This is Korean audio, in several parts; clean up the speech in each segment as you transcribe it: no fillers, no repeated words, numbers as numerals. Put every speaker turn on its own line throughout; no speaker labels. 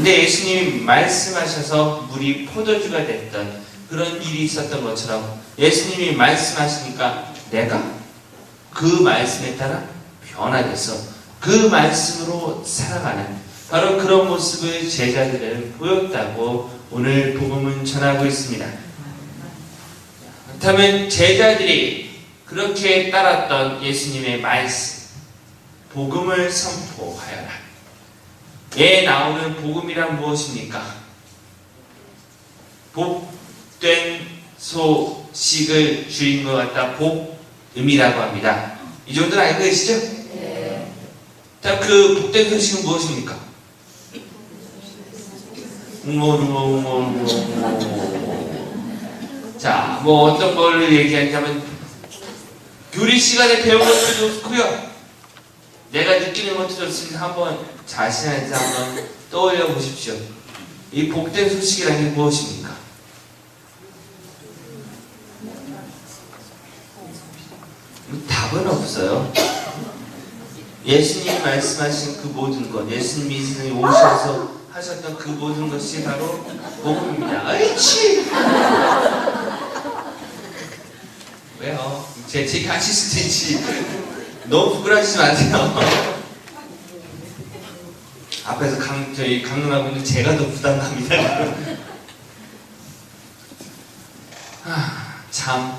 근데 예수님이 말씀하셔서 물이 포도주가 됐던 그런 일이 있었던 것처럼 예수님이 말씀하시니까 내가 그 말씀에 따라 변화돼서 그 말씀으로 살아가는 바로 그런 모습을 제자들은 보였다고 오늘 복음은 전하고 있습니다. 그렇다면 제자들이 그렇게 따랐던 예수님의 말씀, 복음을 선포하여라. 에 나오는 복음이란 무엇입니까? 복된 소식을 주인 것 같다. 복음이라고 합니다. 이 정도는 알고 계시죠?
네.
자, 그 복된 소식은 무엇입니까? 자, 뭐 어떤 걸 얘기하냐면 교리 시간에 배운 것도 좋고요. 내가 느끼는 것도 좋습니다. 한번 자신한테 한번 떠올려 보십시오. 이 복된 소식이라는 게 무엇입니까? 답은 없어요. 예수님이 말씀하신 그 모든 것, 예수님이 이 세상에 오셔서 하셨던 그 모든 것이 바로 복음입니다. 아이치! 왜요? 제 하실 수도 있지. 너무 부끄러워하시지 마세요. 앞에서 저희 강론하고 있는 제가 더 부담갑니다. 참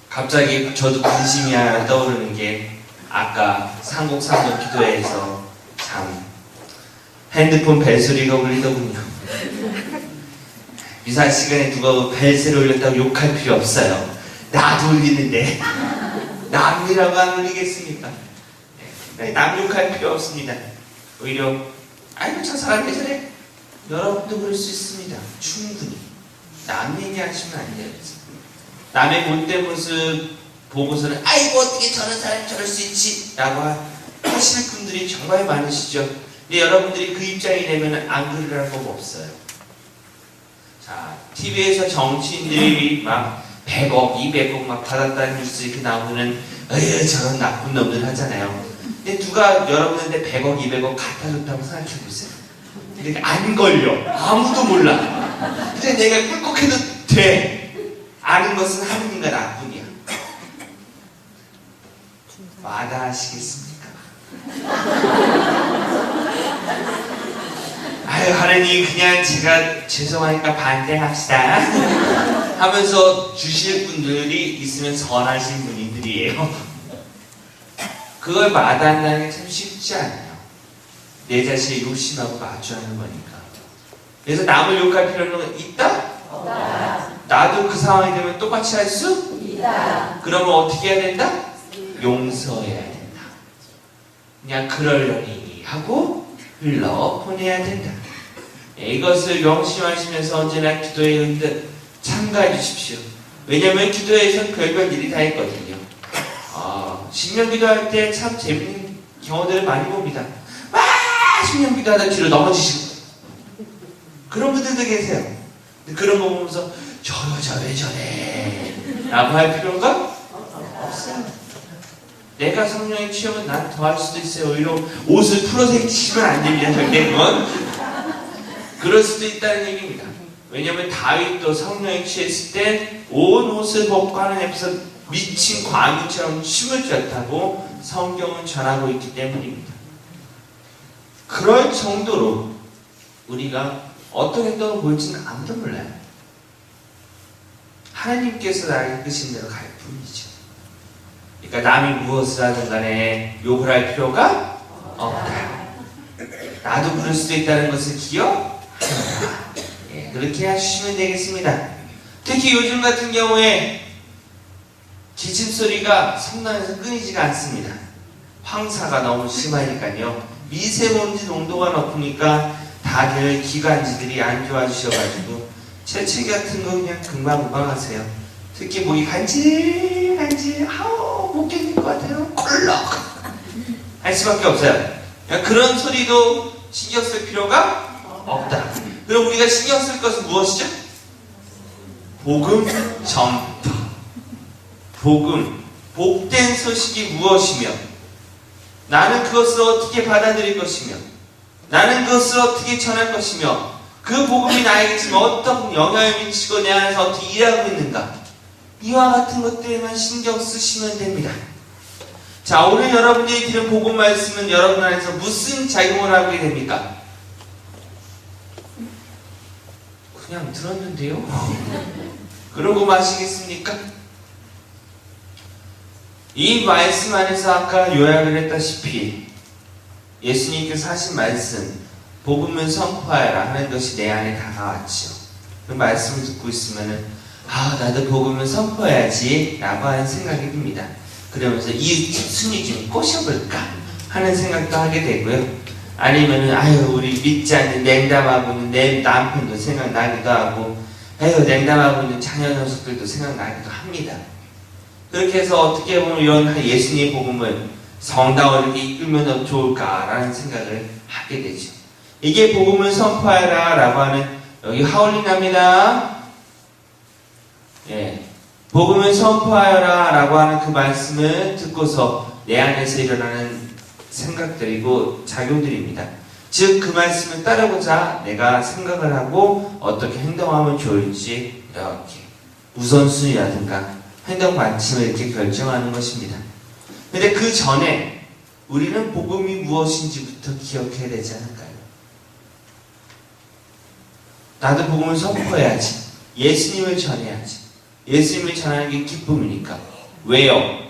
갑자기 저도 관심이 하나 떠오르는 게 아까 상곡상도 기도회에서 참 핸드폰 벨소리가 울리더군요. 미사 시간에 누가 벨소리 울렸다고 욕할 필요 없어요. 나도 울리는데 남이라고 안 울리겠습니까? 남 욕할 필요 없습니다. 오히려 아이고 저 사람 왜 저래? 여러분도 그럴 수 있습니다. 충분히 남 얘기하시면 안 돼요. 남의 못된 모습 보고서는 아이고 어떻게 저런 사람이 저럴 수 있지? 라고 하실 분들이 정말 많으시죠. 근데 여러분들이 그 입장이 되면 안 그러라는 법 없어요. 자, TV에서 정치인들이 막 100억, 200억 막 받았다는 뉴스 이렇게 나오면은 에휴 저런 나쁜 놈들 하잖아요. 근데 누가 여러분한테 100억, 200억 갖다 줬다고 생각해보세요. 근데 안 걸려. 아무도 몰라. 근데 내가 꿀꺽해도 돼. 아는 것은 하느님과 나뿐이야. 마다하시겠습니까? 아유 하느님 그냥 제가 죄송하니까 반대합시다 하면서 주실 분들이 있으면 선하신 분들이에요. 그걸 마다한다는 게 참 쉽지 않아요. 내 자신의 욕심하고 마주하는 거니까. 그래서 남을 욕할 필요는 있다? 없다. 나도 그 상황이 되면 똑같이 할 수? 있다. 그러면 어떻게 해야 된다? 용서해야 된다. 그냥 그러려니 하고 흘러보내야 된다. 이것을 명심하시면서 언제나 기도에 참가해 주십시오. 왜냐하면 기도에서 별별 일이 다 있거든요. 신명 기도할 때 참 재밌는 경우들을 많이 봅니다. 신명 기도하다 뒤로 넘어지시고 그런 분들도 계세요. 근데 그런 거 보면서 저 여자 왜 저래? 라고 할 필요가 없어요. 내가 성령에 취하면 난 더 할 수도 있어요. 오히려 옷을 풀어서 입히시면 안 됩니다. 절대 그건. 그럴 수도 있다는 얘기입니다. 왜냐하면 다윗도 성령에 취했을 때 온 옷을 벗고 하나님께서 미친 과부처럼 춤을 췄다고 성경은 전하고 있기 때문입니다. 그럴 정도로 우리가 어떤 행동을 보일지는 아무도 몰라요. 하나님께서 나를 이끄신 대로 갈 뿐이죠. 그러니까 남이 무엇을 하든 간에 욕을 할 필요가 없다. 나도 그럴 수도 있다는 것을 기억하라. 그렇게 하시면 되겠습니다. 특히 요즘 같은 경우에 기침 소리가 성당에서 끊이지가 않습니다. 황사가 너무 심하니까요. 미세먼지 농도가 높으니까 다들 기관지들이 안 좋아지셔가지고 재채기 같은 거 그냥 금방금방 하세요. 특히 목이 간질간질 아우 못 견딜 것 같아요. 콜록 할 수밖에 없어요. 그런 소리도 신경 쓸 필요가 없다. 그럼 우리가 신경 쓸 것은 무엇이죠? 복음 전파. 복음, 복된 소식이 무엇이며 나는 그것을 어떻게 받아들일 것이며 나는 그것을 어떻게 전할 것이며 그 복음이 나에게 지금 어떤 영향을 미치고 내 안에서 어떻게 일하고 있는가, 이와 같은 것들에만 신경 쓰시면 됩니다. 자, 오늘 여러분들이 들은 복음 말씀은 여러분 안에서 무슨 작용을 하게 됩니까? 그냥 들었는데요? 그러고 마시겠습니까? 이 말씀 안에서 아까 요약을 했다시피 예수님께서 하신 말씀, 복음을 선포하여라 하는 것이 내 안에 다가왔지요. 그 말씀을 듣고 있으면은 나도 복음을 선포해야지 라고 하는 생각이 듭니다. 그러면서 이 순위 좀 꼬셔볼까 하는 생각도 하게 되고요. 아니면은 우리 믿지 않는 냉담하고 있는 내 남편도 생각나기도 하고 냉담하고 있는 자녀 녀석들도 생각나기도 합니다. 그렇게 해서 어떻게 보면 이런 예수님의 복음을 성당을 이렇게 이끌면 좋을까라는 생각을 하게 되죠. 이게 복음을 선포하라 라고 하는, 여기 하울링합니다. 복음을 선포하여라 라고 하는 그 말씀을 듣고서 내 안에서 일어나는 생각들이고 작용들입니다. 즉 그 말씀을 따르고자 내가 생각을 하고 어떻게 행동하면 좋을지 이렇게 우선순위라든가 행동 방침을 이렇게 결정하는 것입니다. 근데 그 전에 우리는 복음이 무엇인지부터 기억해야 되지 않을까요? 나도 복음을 선포해야지. 예수님을 전해야지. 예수님을 전하는 게 기쁨이니까. 왜요?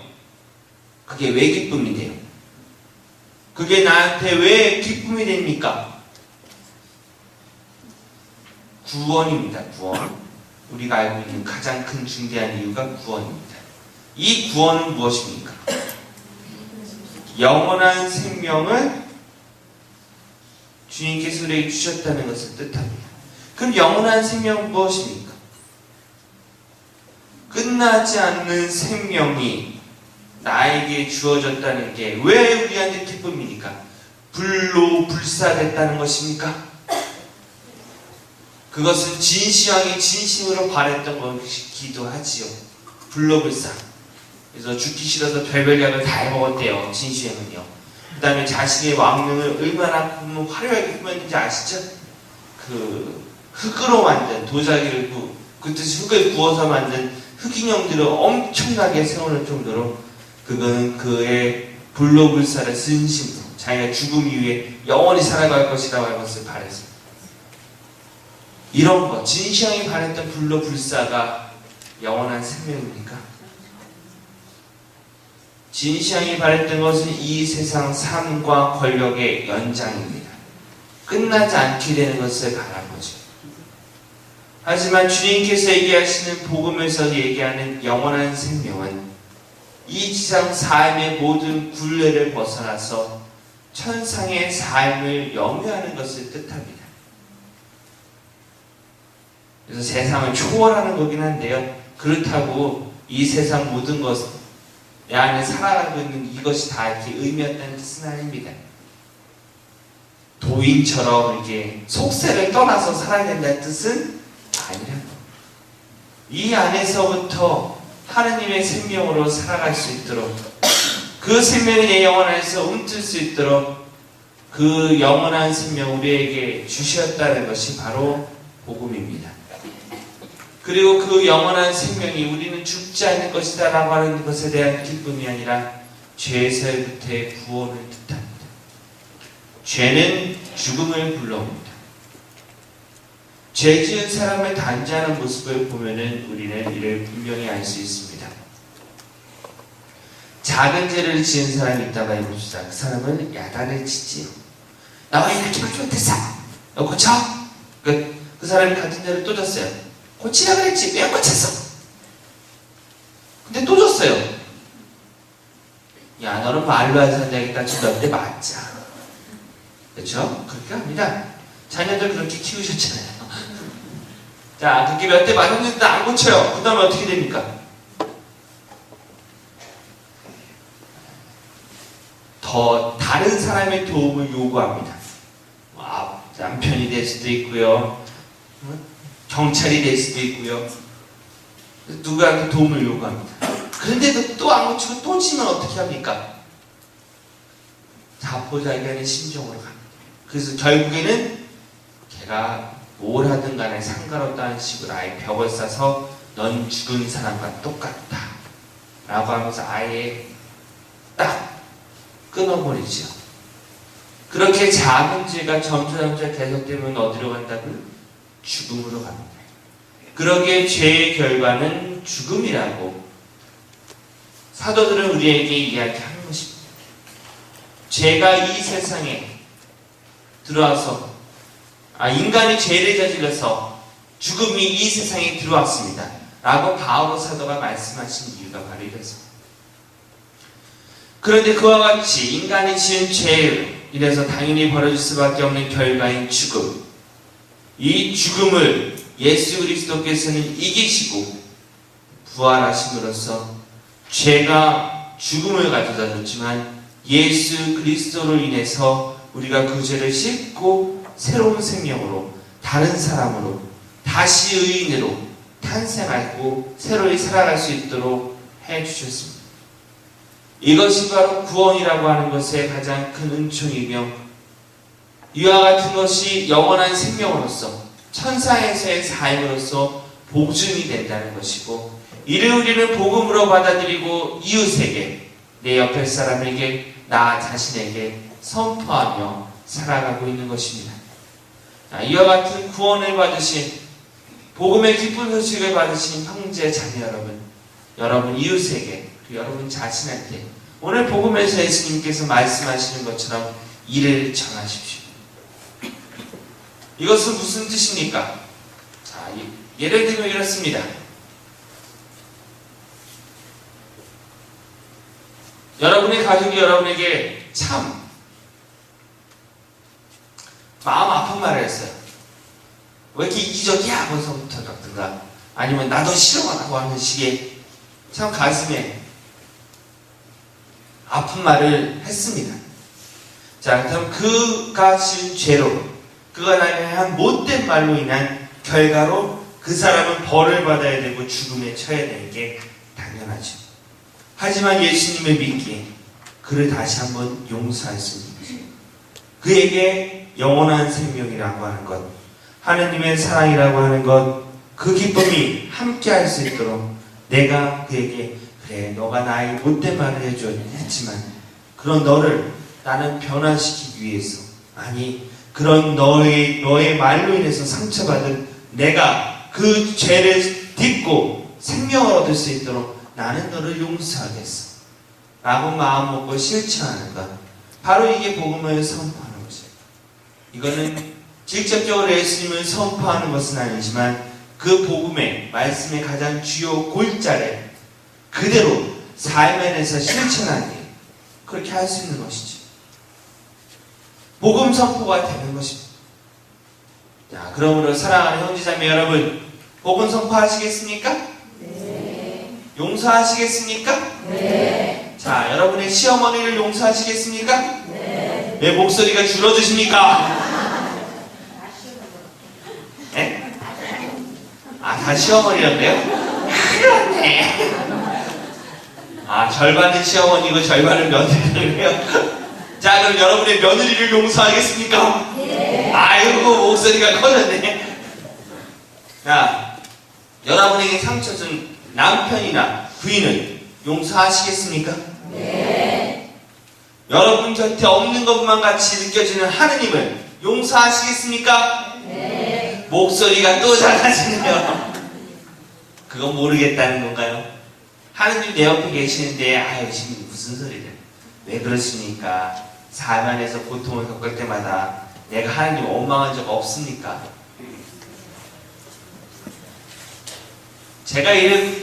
그게 왜 기쁨이 돼요? 그게 나한테 왜 기쁨이 됩니까? 구원입니다. 구원. 우리가 알고 있는 가장 큰 중대한 이유가 구원입니다. 이 구원은 무엇입니까? 영원한 생명을 주님께서 우리에게 주셨다는 것을 뜻합니다. 그럼 영원한 생명은 무엇입니까? 끝나지 않는 생명이 나에게 주어졌다는 게 왜 우리한테 기쁨입니까? 불로 불사됐다는 것입니까? 그것은 진시황이 진심으로 바랬던 것이기도 하지요. 불로 불사. 그래서 죽기 싫어서 별별 약을 다 해먹었대요. 진시황은요. 그 다음에 자신의 왕명을 얼마나 화려하게 꾸몄는지 아시죠? 그 흙으로 만든 도자기를 그 뜻이 흙을 구워서 만든 흑인형들을 엄청나게 세우는 정도로 그거는 그의 불로 불사를 진심으로 자기가 죽음 이후에 영원히 살아갈 것이라고 할 것을 바랬습니다. 이런 것, 진시황이 바랬던 불로 불사가 영원한 생명입니까? 진시황이 바랬던 것은 이 세상 삶과 권력의 연장입니다. 끝나지 않게 되는 것을 바란 거죠. 하지만 주님께서 얘기하시는 복음에서 얘기하는 영원한 생명은 이 지상 삶의 모든 굴레를 벗어나서 천상의 삶을 영위하는 것을 뜻합니다. 그래서 세상을 초월하는 거긴 한데요. 그렇다고 이 세상 모든 것, 내 안에 살아가고 있는 이것이 다 이렇게 의미였다는 뜻은 아닙니다. 도인처럼 이렇게 속세를 떠나서 살아야 된다는 뜻은 아니라 이 안에서부터 하느님의 생명으로 살아갈 수 있도록 그 생명이 내 영혼 안에서 움틀 수 있도록 그 영원한 생명 우리에게 주셨다는 것이 바로 복음입니다. 그리고 그 영원한 생명이 우리는 죽지 않을 것이다 라고 하는 것에 대한 기쁨이 아니라 죄에서부터의 구원을 뜻합니다. 죄는 죽음을 불러옵니다. 죄 지은 사람을 단죄하는 모습을 보면은 우리는 이를 분명히 알 수 있습니다. 작은 죄를 지은 사람이 있다고 해봅시다. 그 사람은 야단을 치지요. 나와 이렇게밖에 못했어. 너 고쳐. 그 사람이 같은 죄를 또 졌어요. 고치라 그랬지. 왜 안 고쳤어? 근데 또 졌어요. 야, 너는 말로 안 산다니까 좀 몇 대 맞자. 그렇죠? 그렇게 합니다. 자녀들 그렇게 키우셨잖아요. 자, 그렇게 몇 대 맞았는데 안 고쳐요. 그 다음에 어떻게 됩니까? 더 다른 사람의 도움을 요구합니다. 남편이 될 수도 있고요. 경찰이 될 수도 있고요. 누구한테 도움을 요구합니다. 그런데도 또 안 고치고 또 치면 어떻게 합니까? 자포자기하는 심정으로 갑니다. 그래서 결국에는 걔가 뭘 하든 간에 상관없다는 식으로 아예 벽을 싸서 넌 죽은 사람과 똑같다 라고 하면서 아예 딱 끊어버리죠. 그렇게 작은 죄가 점차 계속되면 어디로 간다고요? 죽음으로 갑니다. 그러기에 죄의 결과는 죽음이라고 사도들은 우리에게 이야기하는 것입니다. 죄가 이 세상에 들어와서 인간이 죄를 저질러서 죽음이 이 세상에 들어왔습니다 라고 바오로 사도가 말씀하신 이유가 바로 이래서. 그런데 그와 같이 인간이 지은 죄로 인해서 당연히 벌어질 수밖에 없는 결과인 죽음, 이 죽음을 예수 그리스도께서는 이기시고 부활하심으로써 죄가 죽음을 가져다 줬지만 예수 그리스도로 인해서 우리가 그 죄를 씻고 새로운 생명으로 다른 사람으로 다시 의인으로 탄생하고 새로이 살아갈 수 있도록 해주셨습니다. 이것이 바로 구원이라고 하는 것의 가장 큰 은총이며 이와 같은 것이 영원한 생명으로서 천상에서의 삶으로서 보증이 된다는 것이고 이를 우리는 복음으로 받아들이고 이웃에게 내 옆에 사람에게 나 자신에게 선포하며 살아가고 있는 것입니다. 이와 같은 구원을 받으신 복음의 기쁜 소식을 받으신 형제 자매 여러분, 여러분 이웃에게 그리고 여러분 자신한테 오늘 복음에서 예수님께서 말씀하시는 것처럼 이를 전하십시오. 이것은 무슨 뜻입니까? 자, 예를 들면 이렇습니다. 여러분의 가족이 여러분에게 참 마음 아픈 말을 했어요. 왜 이렇게 이기적이야? 하면서부터라든가 아니면 나도 싫어라고 하는 식의 참 가슴에 아픈 말을 했습니다. 자, 그럼 그가 지은 죄로 그가 나에게 한 못된 말로 인한 결과로 그 사람은 벌을 받아야 되고 죽음에 처해야 되는 게 당연하죠. 하지만 예수님을 믿기에 그를 다시 한번 용서할 수 있는 것입니다. 그에게 영원한 생명이라고 하는 것, 하느님의 사랑이라고 하는 것, 그 기쁨이 함께 할 수 있도록 내가 그에게 그래 너가 나의 못된 말을 했지만 그런 너를 나는 변화시키기 위해서 아니 그런 너의 말로 인해서 상처받은 내가 그 죄를 딛고 생명을 얻을 수 있도록 나는 너를 용서하겠어 라고 마음 먹고 실천하는 것, 바로 이게 복음을 선포하는 것이에요. 이거는 직접적으로 예수님을 선포하는 것은 아니지만 그 복음의 말씀의 가장 주요 골자를 그대로 삶에 대해서 실천하는 게 그렇게 할 수 있는 것이죠. 복음 선포가 되는 것입니다. 자, 그러므로 사랑하는 형제자매 여러분, 복음 선포하시겠습니까? 네. 용서하시겠습니까? 네. 자, 여러분의 시어머니를 용서하시겠습니까? 네. 왜 목소리가 줄어드십니까? 네? 다 시어머니였네요? 그렇네. 절반은 시어머니고 절반은 며느리네요. 자, 그럼 여러분의 며느리를 용서하겠습니까? 네. 아이고, 목소리가 커졌네. 자, 여러분에게 상처 준 남편이나 부인을 용서하시겠습니까? 네. 여러분 곁에 없는 것만 같이 느껴지는 하느님을 용서하시겠습니까? 네. 목소리가 또 작아지네요. 그건 모르겠다는 건가요? 하느님 내 옆에 계시는데 지금 무슨 소리를 왜 그러십니까? 삶 안에서 고통을 겪을 때마다 내가 하느님 원망한 적 없습니까? 제가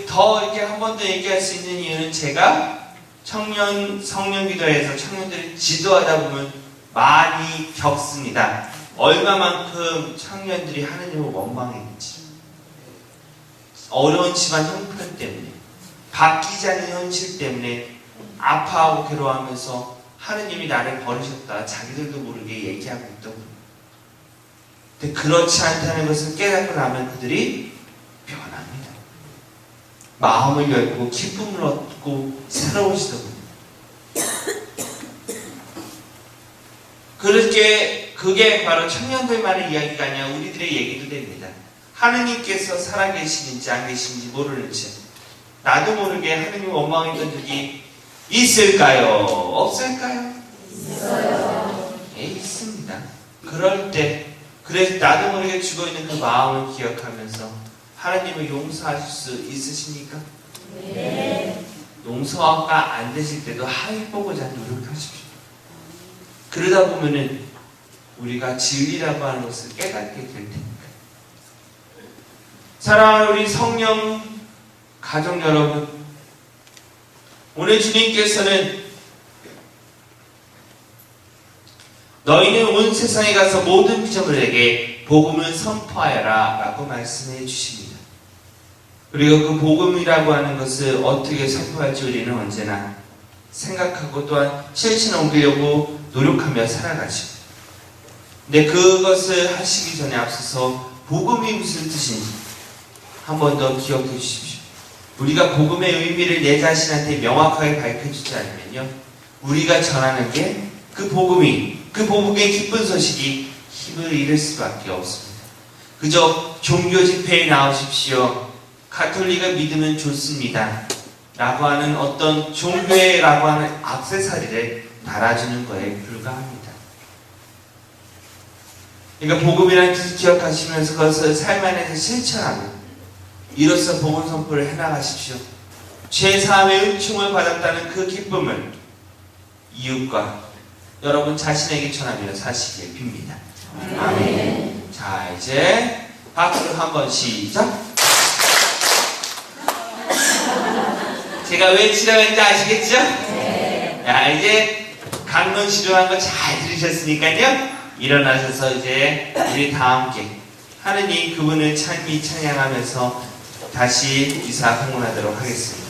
더 이렇게 한 번 더 얘기할 수 있는 이유는 제가 성년기도에서 청년들이 지도하다 보면 많이 겪습니다. 얼마만큼 청년들이 하느님을 원망했는지, 어려운 집안 형편 때문에, 바뀌지 않는 현실 때문에 아파하고 괴로워하면서 하느님이 나를 버리셨다 자기들도 모르게 얘기하고 있던 거예요. 근데 그렇지 않다는 것을 깨닫고 나면 그들이 변합니다. 마음을 열고 기쁨을 얻고 새로워지더군요. 그렇게 그게 바로 청년들만의 이야기가 아니라 우리들의 얘기도 됩니다. 하느님께서 살아계시는지 안 계시는지 모르는지 나도 모르게 하느님 원망했던 적이 있을까요? 없을까요?
있어요.
예, 있습니다. 그럴 때 그래서 나도 모르게 죽어있는 그 마음을 기억하면서 하나님을 용서하실 수 있으십니까?
네.
용서가 안 되실 때도 해보고자 노력하십시오. 그러다 보면은 우리가 진리라고 하는 것을 깨닫게 될 테니까. 사랑하는 우리 성령 가족 여러분, 오늘 주님께서는 너희는 온 세상에 가서 모든 피조물에게 복음을 선포하여라 라고 말씀해 주십니다. 그리고 그 복음이라고 하는 것을 어떻게 선포할지 우리는 언제나 생각하고 또한 실천에 옮기려고 노력하며 살아가죠. 근데 그것을 하시기 전에 앞서서 복음이 무슨 뜻인지 한 번 더 기억해 주십시오. 우리가 복음의 의미를 내 자신한테 명확하게 밝혀주지 않으면요, 우리가 전하는 게 그 복음이, 그 복음의 기쁜 소식이 힘을 잃을 수밖에 없습니다. 그저 종교 집회에 나오십시오, 가톨릭을 믿으면 좋습니다 라고 하는 어떤 종교라고 하는 액세서리를 달아주는 거에 불과합니다. 그러니까 복음이라는 뜻을 기억하시면서 그것을 삶 안에서 실천하고 이로써 복음 선포를 해나가십시오. 죄사함의 은총을 받았다는 그 기쁨을 이웃과 여러분 자신에게 전하며 사시길 빕니다. 아멘. 자, 이제 박수를 한번 시작. 제가 왜 치라고 했는지 아시겠죠? 네. 자, 이제 강론 시조한 거 잘 들으셨으니까요, 일어나셔서 이제 우리 다 함께 하느님 그분을 찬미 찬양하면서 다시 이사 공헌하도록 하겠습니다.